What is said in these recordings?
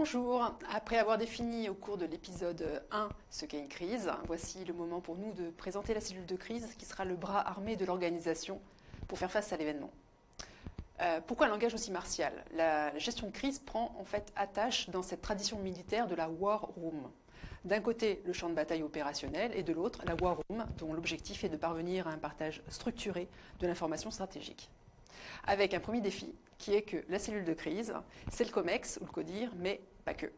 Bonjour, après avoir défini au cours de l'épisode 1 ce qu'est une crise, voici le moment pour nous de présenter la cellule de crise qui sera le bras armé de l'organisation pour faire face à l'événement. Pourquoi un langage aussi martial? La gestion de crise prend en fait attache dans cette tradition militaire de la war room. D'un côté, le champ de bataille opérationnel et de l'autre, la war room dont l'objectif est de parvenir à un partage structuré de l'information stratégique. Avec un premier défi qui est que la cellule de crise, c'est le COMEX ou le CODIR, mais pas que.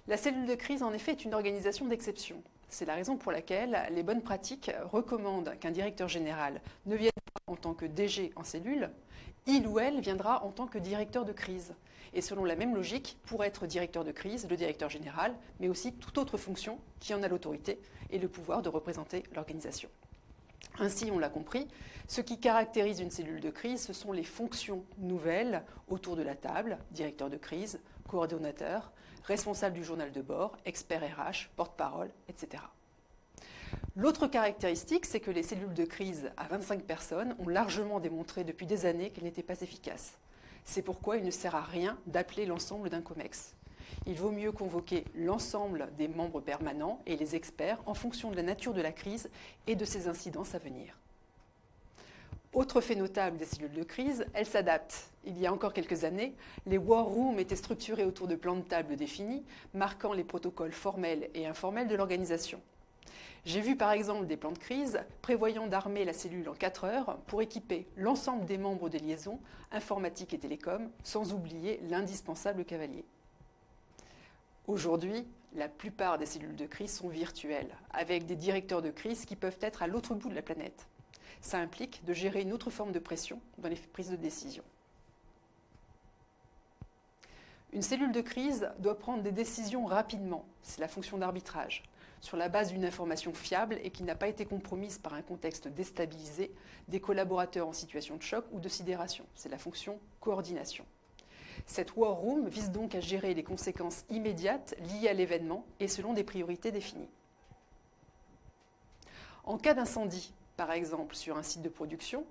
La cellule de crise, en effet, est une organisation d'exception. C'est la raison pour laquelle les bonnes pratiques recommandent qu'un directeur général ne vienne pas en tant que DG en cellule, il ou elle viendra en tant que directeur de crise. Et selon la même logique, pour être directeur de crise, le directeur général, mais aussi toute autre fonction qui en a l'autorité et le pouvoir de représenter l'organisation. Ainsi, on l'a compris, ce qui caractérise une cellule de crise, ce sont les fonctions nouvelles autour de la table, directeur de crise, coordonnateur, responsable du journal de bord, expert RH, porte-parole, etc. L'autre caractéristique, c'est que les cellules de crise à 25 personnes ont largement démontré depuis des années qu'elles n'étaient pas efficaces. C'est pourquoi il ne sert à rien d'appeler l'ensemble d'un COMEX. Il vaut mieux convoquer l'ensemble des membres permanents et les experts en fonction de la nature de la crise et de ses incidences à venir. Autre fait notable des cellules de crise, elles s'adaptent. Il y a encore quelques années, les war rooms étaient structurés autour de plans de table définis, marquant les protocoles formels et informels de l'organisation. J'ai vu par exemple des plans de crise prévoyant d'armer la cellule en 4 heures pour équiper l'ensemble des membres des liaisons, informatique et télécom, sans oublier l'indispensable cavalier. Aujourd'hui, la plupart des cellules de crise sont virtuelles, avec des directeurs de crise qui peuvent être à l'autre bout de la planète. Ça implique de gérer une autre forme de pression dans les prises de décision. Une cellule de crise doit prendre des décisions rapidement, c'est la fonction d'arbitrage, sur la base d'une information fiable et qui n'a pas été compromise par un contexte déstabilisé, des collaborateurs en situation de choc ou de sidération, c'est la fonction coordination. Cette war room vise donc à gérer les conséquences immédiates liées à l'événement et selon des priorités définies. En cas d'incendie, par exemple sur un site de production,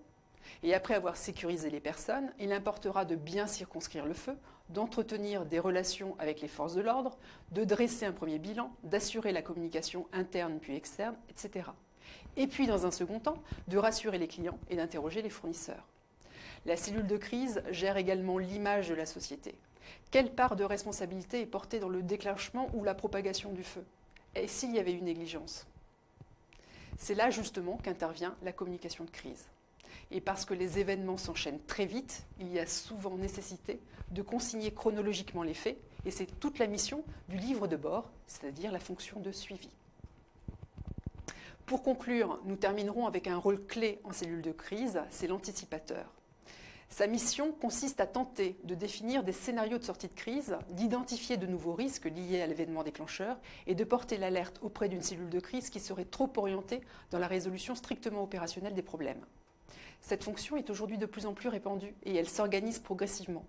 et après avoir sécurisé les personnes, il importera de bien circonscrire le feu, d'entretenir des relations avec les forces de l'ordre, de dresser un premier bilan, d'assurer la communication interne puis externe, etc. Et puis, dans un second temps, de rassurer les clients et d'interroger les fournisseurs. La cellule de crise gère également l'image de la société. Quelle part de responsabilité est portée dans le déclenchement ou la propagation du feu? Et s'il y avait eu négligence? C'est là justement qu'intervient la communication de crise. Et parce que les événements s'enchaînent très vite, il y a souvent nécessité de consigner chronologiquement les faits, et c'est toute la mission du livre de bord, c'est-à-dire la fonction de suivi. Pour conclure, nous terminerons avec un rôle clé en cellule de crise, c'est l'anticipateur. Sa mission consiste à tenter de définir des scénarios de sortie de crise, d'identifier de nouveaux risques liés à l'événement déclencheur et de porter l'alerte auprès d'une cellule de crise qui serait trop orientée dans la résolution strictement opérationnelle des problèmes. Cette fonction est aujourd'hui de plus en plus répandue et elle s'organise progressivement.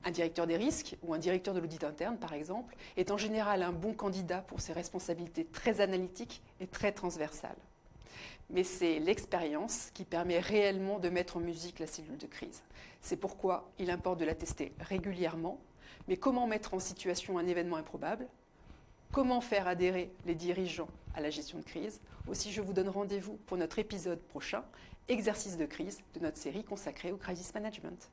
Un directeur des risques ou un directeur de l'audit interne, par exemple, est en général un bon candidat pour ses responsabilités très analytiques et très transversales. Mais c'est l'expérience qui permet réellement de mettre en musique la cellule de crise. C'est pourquoi il importe de la tester régulièrement. Mais comment mettre en situation un événement improbable? Comment faire adhérer les dirigeants à la gestion de crise? Aussi, je vous donne rendez-vous pour notre épisode prochain, exercice de crise de notre série consacrée au crisis management.